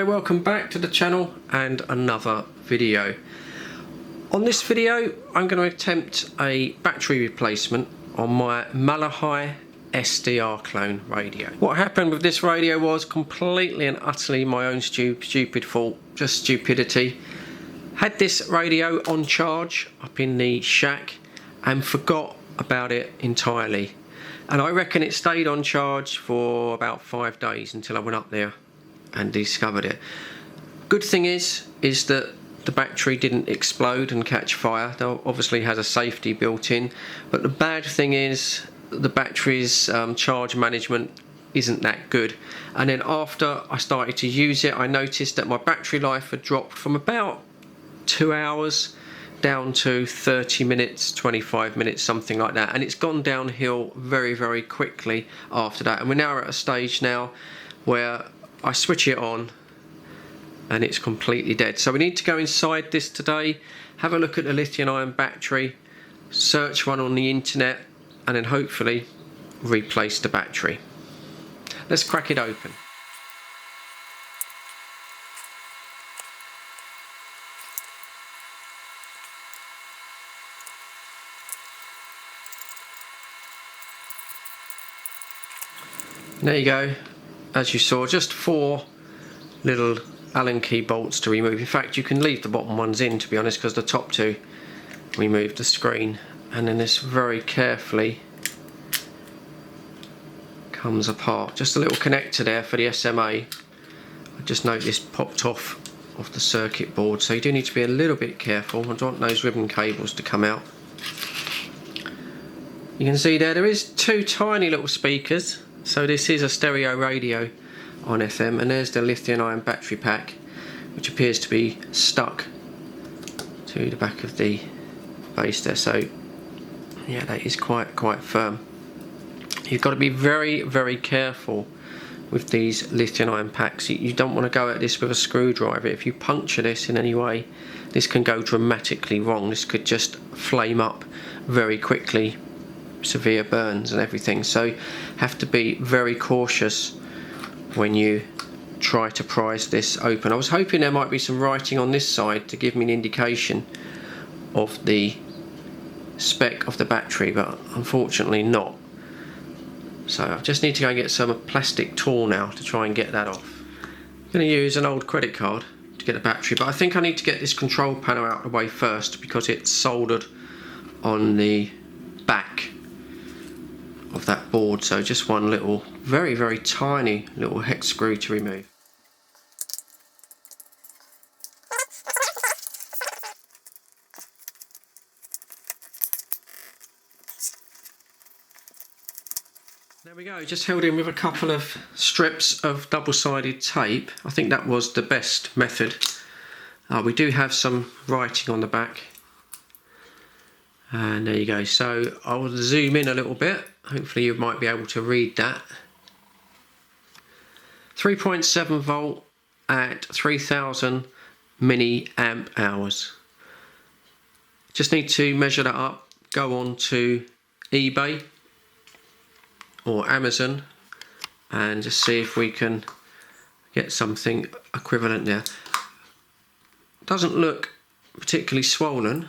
Hello, welcome back to the channel and another video. On this video I'm going to attempt a battery replacement on my Malachite SDR clone radio. What happened with this radio was completely and utterly my own stupid fault, just stupidity. Had this radio on charge up in the shack and forgot about it entirely, and I reckon it stayed on charge for about 5 days until I went up there and discovered it. Good thing is that the battery didn't explode and catch fire. It obviously has a safety built in, but the bad thing is the battery's charge management isn't that good. And then after I started to use it, I noticed that my battery life had dropped from about 2 hours down to 30 minutes, 25 minutes, something like that, and it's gone downhill very quickly after that. And we're now at a stage now where I switch it on and it's completely dead. So we need to go inside this today, have a look at the lithium ion battery, search one on the internet, and then hopefully replace the battery. Let's crack it open. There you go. As you saw, just 4 little Allen key bolts to remove. In fact, you can leave the bottom ones in, to be honest, because the top 2 remove the screen, and then this very carefully comes apart. Just a little connector there for the SMA. I just noticed popped off the circuit board, so you do need to be a little bit careful. I don't want those ribbon cables to come out. You can see there is 2 tiny little speakers. So this is a stereo radio on FM, and there's the lithium ion battery pack, which appears to be stuck to the back of the base there. So yeah, that is quite firm. You've got to be very careful with these lithium ion packs. You don't want to go at this with a screwdriver. If you puncture this in any way, this can go dramatically wrong. This could just flame up very quickly, severe burns and everything. So have to be very cautious when you try to prise this open. I was hoping there might be some writing on this side to give me an indication of the spec of the battery, but unfortunately not. So I just need to go and get some plastic tool now to try and get that off. I'm going to use an old credit card to get the battery, but I think I need to get this control panel out of the way first because it's soldered on the back of that board. So just one little very tiny little hex screw to remove. There we go, just held in with a couple of strips of double-sided tape. I think that was the best method. We do have some writing on the back, and there you go. So I will zoom in a little bit. Hopefully you might be able to read that. 3.7 volt at 3000 milliamp hours. Just need to measure that up, go on to eBay or Amazon and just see if we can get something equivalent there. Doesn't look particularly swollen,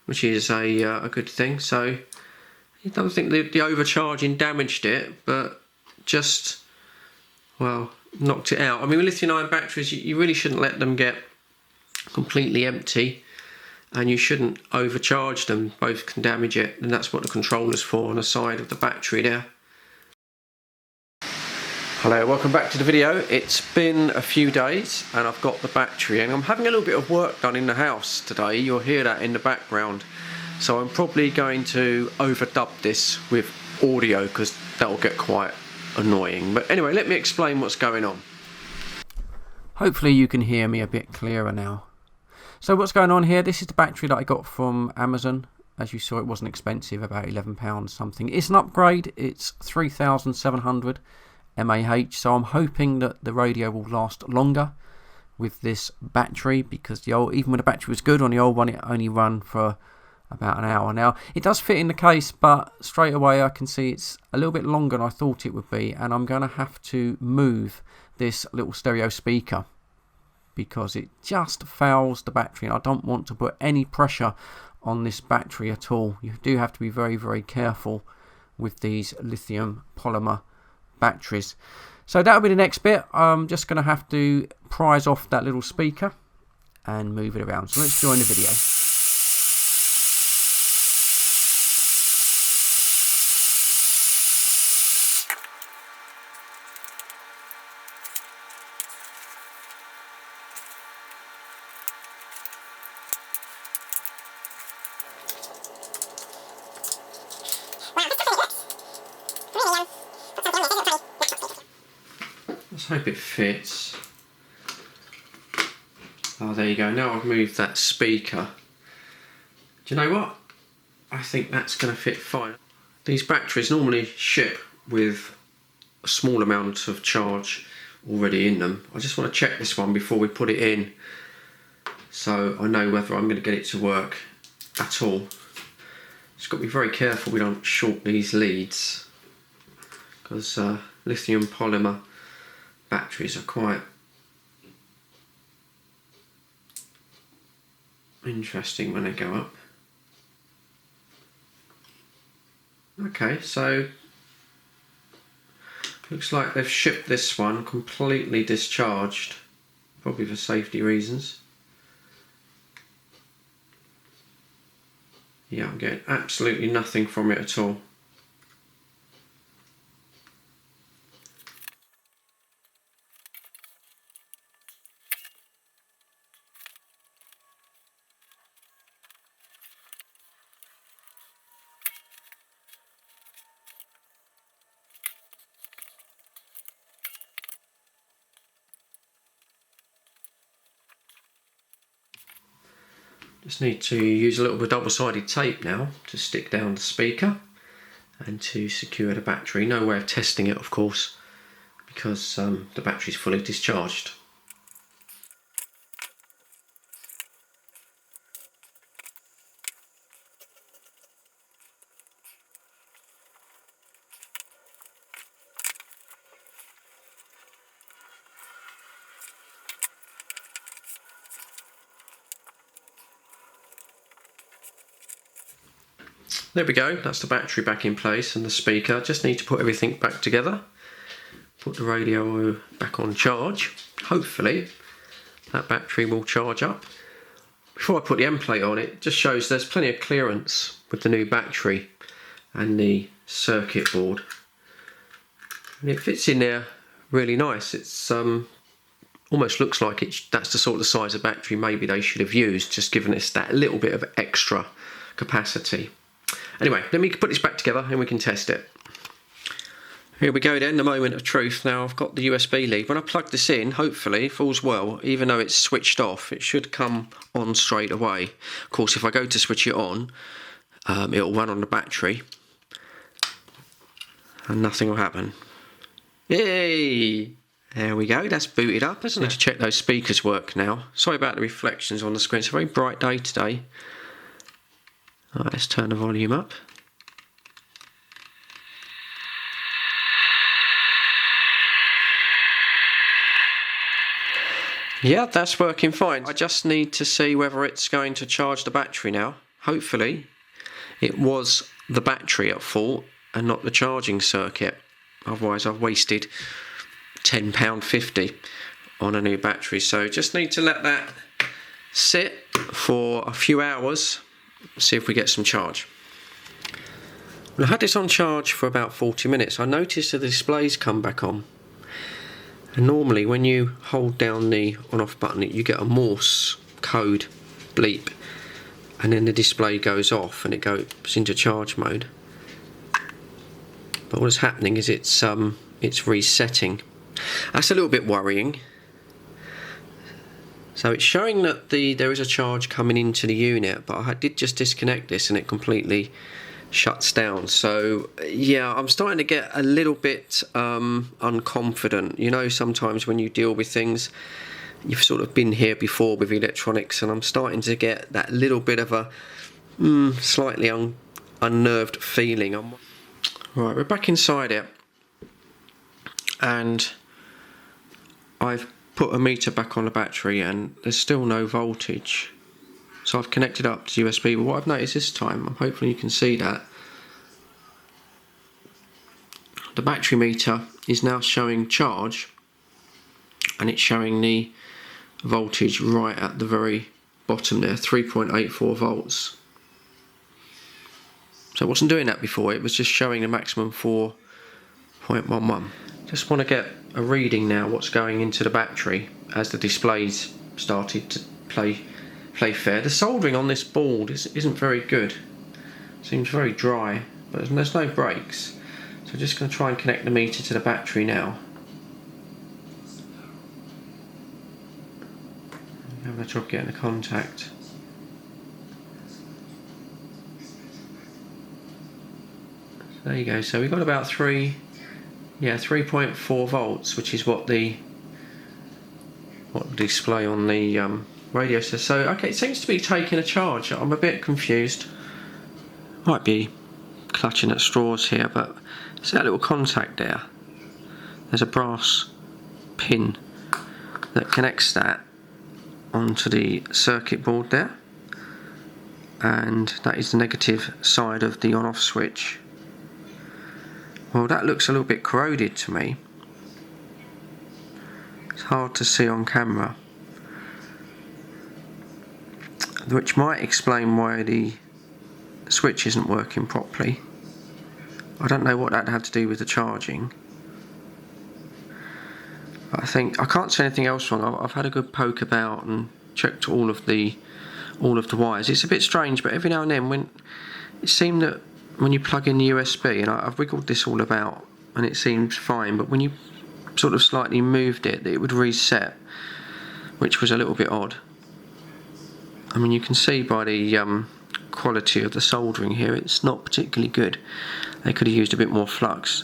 which is a good thing. So I don't think the overcharging damaged it, but just, well, knocked it out. I mean, with lithium ion batteries, you really shouldn't let them get completely empty, and you shouldn't overcharge them. Both can damage it, and that's what the controller's for on the side of the battery there. Hello, welcome back to the video. It's been a few days and I've got the battery, and I'm having a little bit of work done in the house today. You'll hear that in the background. So I'm probably going to overdub this with audio because that'll get quite annoying. But anyway, let me explain what's going on. Hopefully you can hear me a bit clearer now. So what's going on here, this is the battery that I got from Amazon. As you saw, it wasn't expensive, about £11 something. It's an upgrade, it's 3700 mAh, so I'm hoping that the radio will last longer with this battery, because the old, even when the battery was good on the old one, it only ran for about an hour. Now it does fit in the case, but straight away I can see it's a little bit longer than I thought it would be, and I'm going to have to move this little stereo speaker because it just fouls the battery, and I don't want to put any pressure on this battery at all. You do have to be very, very careful with these lithium polymer batteries. So that'll be the next bit. I'm just going to have to prise off that little speaker and move it around. So let's join the video. Let's hope it fits. Oh, there you go. Now I've moved that speaker. Do you know what? I think that's going to fit fine. These batteries normally ship with a small amount of charge already in them. I just want to check this one before we put it in, so I know whether I'm going to get it to work at all. Just got to be very careful we don't short these leads, because lithium polymer batteries are quite interesting when they go up. Okay, so looks like they've shipped this one completely discharged, probably for safety reasons. Yeah, I'm getting absolutely nothing from it at all. Just need to use a little bit of double-sided tape now to stick down the speaker and to secure the battery. No way of testing it, of course, because the battery's fully discharged. There we go, that's the battery back in place and the speaker. Just need to put everything back together. Put the radio back on charge. Hopefully that battery will charge up. Before I put the end plate on, it just shows there's plenty of clearance with the new battery and the circuit board. And it fits in there really nice. It's almost looks like that's the sort of size of battery maybe they should have used, just giving us that little bit of extra capacity. Anyway, let me put this back together and we can test it. Here we go then, the moment of truth. Now I've got the USB lead. When I plug this in, hopefully, if all's well, even though it's switched off, it should come on straight away. Of course, if I go to switch it on, it'll run on the battery and nothing will happen. Yay! There we go, that's booted up, isn't it? Need to check those speakers work now. Sorry about the reflections on the screen. It's a very bright day today. Right, let's turn the volume up. Yeah, that's working fine. I just need to see whether it's going to charge the battery now. Hopefully it was the battery at fault and not the charging circuit. Otherwise I've wasted £10.50 on a new battery. So just need to let that sit for a few hours, see if we get some charge. Well, I had this on charge for about 40 minutes. I noticed the displays come back on. And normally when you hold down the on off button, you get a Morse code bleep and then the display goes off and it goes into charge mode. But what's happening is it's resetting. That's a little bit worrying. So it's showing that there is a charge coming into the unit, but I did just disconnect this and it completely shuts down. So yeah, I'm starting to get a little bit unconfident. You know, sometimes when you deal with things, you've sort of been here before with electronics, and I'm starting to get that little bit of a slightly unnerved feeling. Right, we're back inside it, and I've put a meter back on the battery and there's still no voltage. So I've connected up to USB, but what I've noticed this time, hopefully you can see that, the battery meter is now showing charge and it's showing the voltage right at the very bottom there, 3.84 volts. So it wasn't doing that before, it was just showing the maximum 4.11. Just want to get a reading now what's going into the battery as the displays started to play fair. The soldering on this board isn't very good. Seems very dry, but there's no breaks. So I'm just going to try and connect the meter to the battery now. I'm having a trouble getting a contact. So there you go. So we've got about 3.4 volts, which is what the display on the radio says. So okay, it seems to be taking a charge. I'm a bit confused. Might be clutching at straws here, but see that little contact there? There's a brass pin that connects that onto the circuit board there, and that is the negative side of the on-off switch. Well, that looks a little bit corroded to me. It's hard to see on camera, which might explain why the switch isn't working properly. I don't know what that had to do with the charging. But I think I can't see anything else wrong. I've had a good poke about and checked all of the wires. It's a bit strange, but every now and then when it seemed that when you plug in the USB, and I've wiggled this all about and it seems fine, but when you sort of slightly moved it would reset, which was a little bit odd. I mean, you can see by the quality of the soldering here, it's not particularly good. They could have used a bit more flux.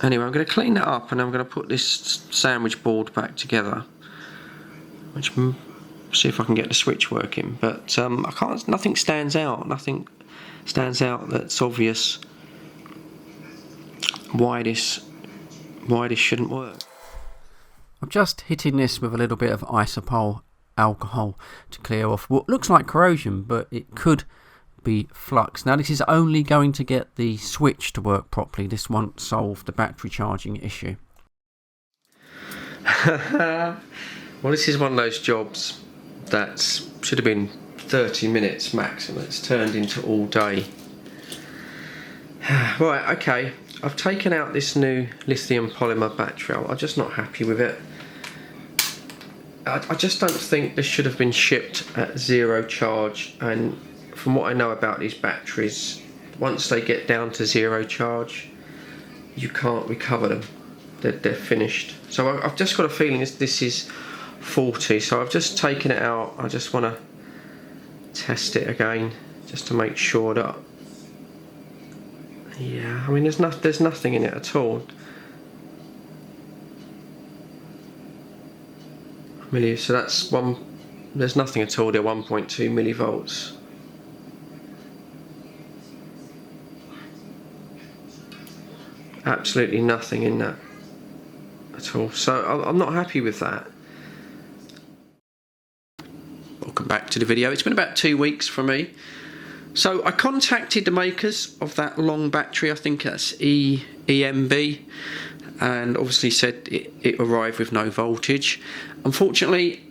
Anyway, I'm going to clean that up and I'm going to put this sandwich board back together, which see if I can get the switch working. But I can't. Nothing stands out. Nothing stands out that's obvious why this shouldn't work. I'm just hitting this with a little bit of isopol alcohol to clear off what looks like corrosion, but it could be flux. Now this is only going to get the switch to work properly. This won't solve the battery charging issue. Well, this is one of those jobs that should have been 30 minutes max and it's turned into all day. Right, okay, I've taken out this new lithium polymer battery. I'm just not happy with it. I just don't think this should have been shipped at zero charge, and from what I know about these batteries, once they get down to zero charge you can't recover them. They're finished. So I've just got a feeling this is faulty, so I've just taken it out. I just want to test it again just to make sure that, yeah, I mean there's nothing in it at all. So that's there's nothing at all there, 1.2 millivolts. Absolutely nothing in that at all. So I'm not happy with that. Welcome back to the video. It's been about 2 weeks for me. So I contacted the makers of that long battery, I think that's EMB, and obviously said it arrived with no voltage. Unfortunately,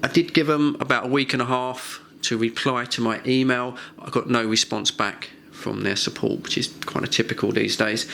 I did give them about a week and a half to reply to my email. I got no response back from their support, which is kind of typical these days.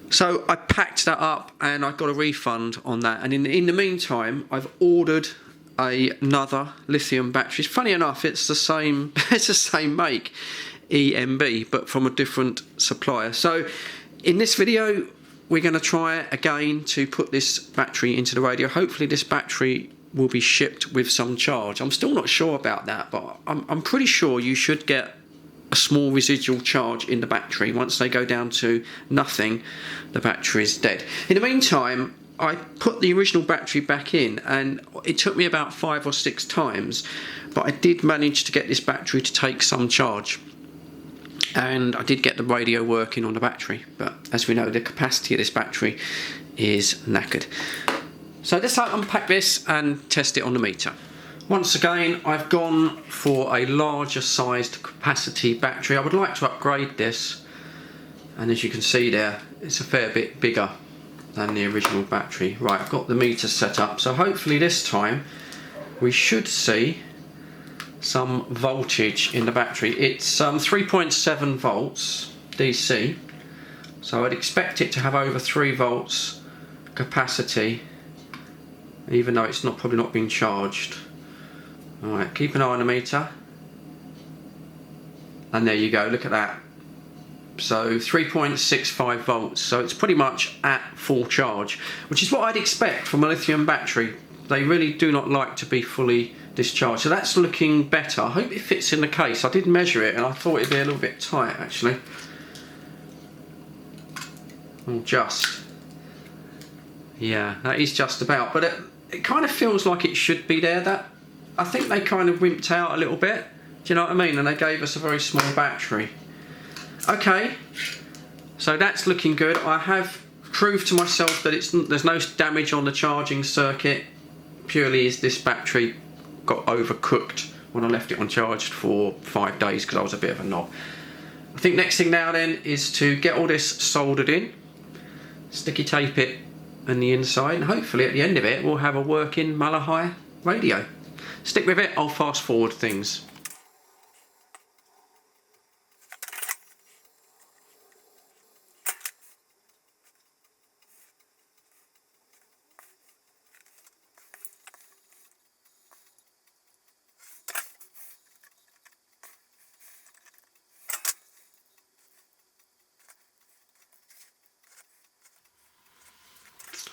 So I packed that up and I got a refund on that. And in the meantime, I've ordered another lithium battery. Funny enough, it's the same make, EMB, but from a different supplier. So in this video, we're going to try again to put this battery into the radio. Hopefully this battery will be shipped with some charge. I'm still not sure about that, but I'm pretty sure you should get a small residual charge in the battery. Once they go down to nothing, the battery is dead. In the meantime, I put the original battery back in and it took me about 5 or 6 times, but I did manage to get this battery to take some charge. And I did get the radio working on the battery, but as we know, the capacity of this battery is knackered. So let's unpack this and test it on the meter. Once again, I've gone for a larger sized capacity battery. I would like to upgrade this, and as you can see there, it's a fair bit bigger than the original battery. Right, I've got the meter set up, so hopefully this time we should see some voltage in the battery. It's 3.7 volts DC, so I'd expect it to have over 3 volts capacity, even though it's probably not being charged. Alright, keep an eye on the meter, and there you go, look at that. So 3.65 volts, so it's pretty much at full charge, which is what I'd expect from a lithium battery. They really do not like to be fully discharged, so that's looking better. I hope it fits in the case. I did measure it and I thought it'd be a little bit tight actually. Yeah, that is just about, but it kind of feels like it should be there. That I think they kind of wimped out a little bit, do you know what I mean? And they gave us a very small battery. Okay, so that's looking good. I have proved to myself that there's no damage on the charging circuit. Purely is this battery got overcooked when I left it uncharged for 5 days because I was a bit of a knob. I think next thing now then is to get all this soldered in, sticky tape it on the inside, and hopefully at the end of it we'll have a working Malachite radio. Stick with it, I'll fast forward things.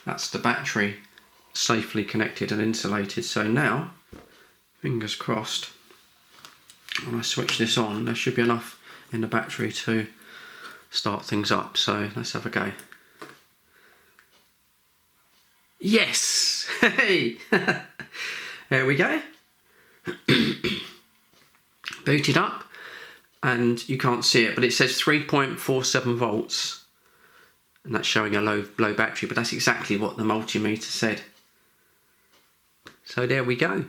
That's the battery safely connected and insulated. So now, fingers crossed, when I switch this on, there should be enough in the battery to start things up. So let's have a go. Yes! Hey! There we go. Booted up, and you can't see it, but it says 3.47 volts. And that's showing a low battery, but that's exactly what the multimeter said. So there we go.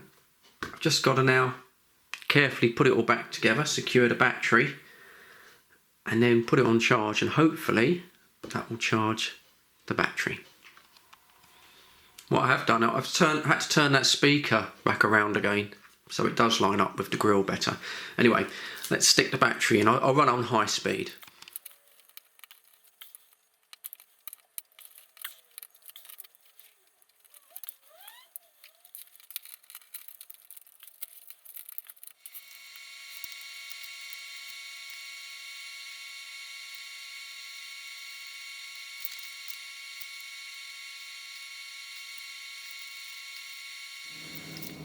I've just got to now carefully put it all back together, secure the battery, and then put it on charge, and hopefully that will charge the battery. What I have done, I've had to turn that speaker back around again so it does line up with the grill better. Anyway, let's stick the battery in. I'll run on high speed.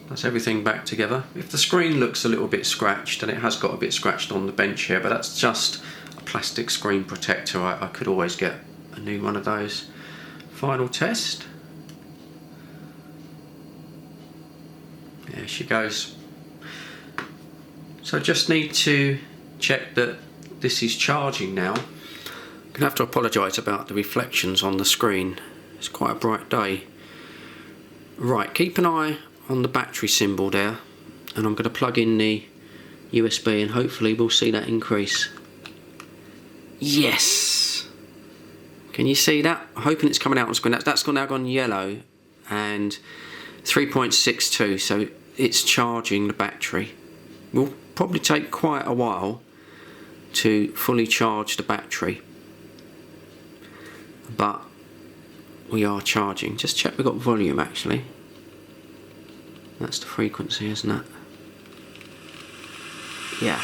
That's everything back together. If the screen looks a little bit scratched, and it has got a bit scratched on the bench here, but that's just a plastic screen protector. I could always get a new one of those. Final test. There she goes. So just need to check that this is charging now. I'm going to have to apologise about the reflections on the screen. It's quite a bright day. Right, keep an eye on the battery symbol there, and I'm going to plug in the USB and hopefully we'll see that increase. Yes! Can you see that? I'm hoping it's coming out on screen. That's now gone yellow, and 3.62, so it's charging the battery. Will probably take quite a while to fully charge the battery, but we are charging. Just check we've got volume actually. That's the frequency, isn't it? Yeah.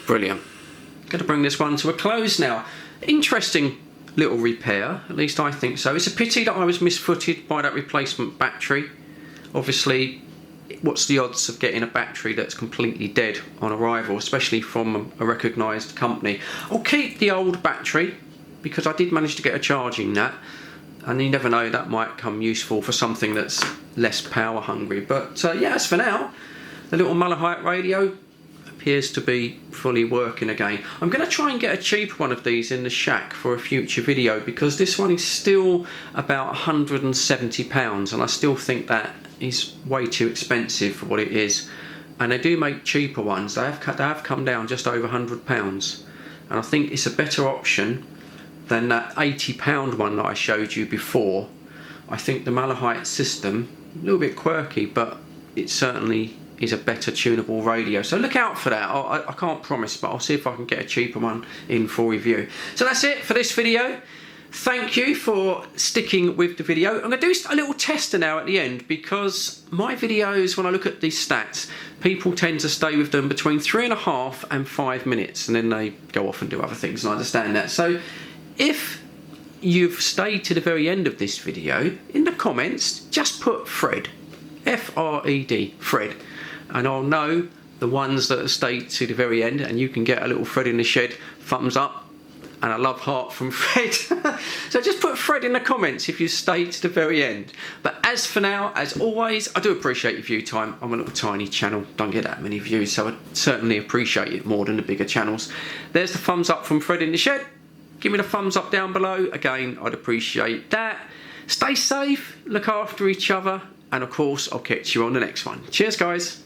Brilliant. Going to bring this one to a close now. Interesting little repair, at least I think so. It's a pity that I was misfooted by that replacement battery. Obviously, what's the odds of getting a battery that's completely dead on arrival, especially from a recognised company? I'll keep the old battery because I did manage to get a charging that, and you never know, that might come useful for something that's less power hungry. But yeah, as for now, the little Malachite radio, appears to be fully working again. I'm going to try and get a cheaper one of these in the shack for a future video, because this one is still about £170 and I still think that is way too expensive for what it is. And they do make cheaper ones. They have come down just over £100, and I think it's a better option than that £80 one that I showed you before. I think the Malachite system, a little bit quirky, but it certainly is a better tunable radio. So look out for that. I can't promise, but I'll see if I can get a cheaper one in for review. So that's it for this video. Thank you for sticking with the video. I'm going to do a little tester now at the end, because my videos, when I look at these stats, people tend to stay with them between 3.5 and 5 minutes, and then they go off and do other things, and I understand that. So if you've stayed to the very end of this video, in the comments, just put Fred, F-R-E-D, Fred, and I'll know the ones that have stayed to the very end, and you can get a little Fred in the shed thumbs up and a love heart from Fred. So just put Fred in the comments if you stayed to the very end. But as for now, as always, I do appreciate your view time. I'm a little tiny channel, don't get that many views, so I certainly appreciate it more than the bigger channels. There's the thumbs up from Fred in the shed. Give me the thumbs up down below. Again, I'd appreciate that. Stay safe, look after each other, and of course, I'll catch you on the next one. Cheers, guys.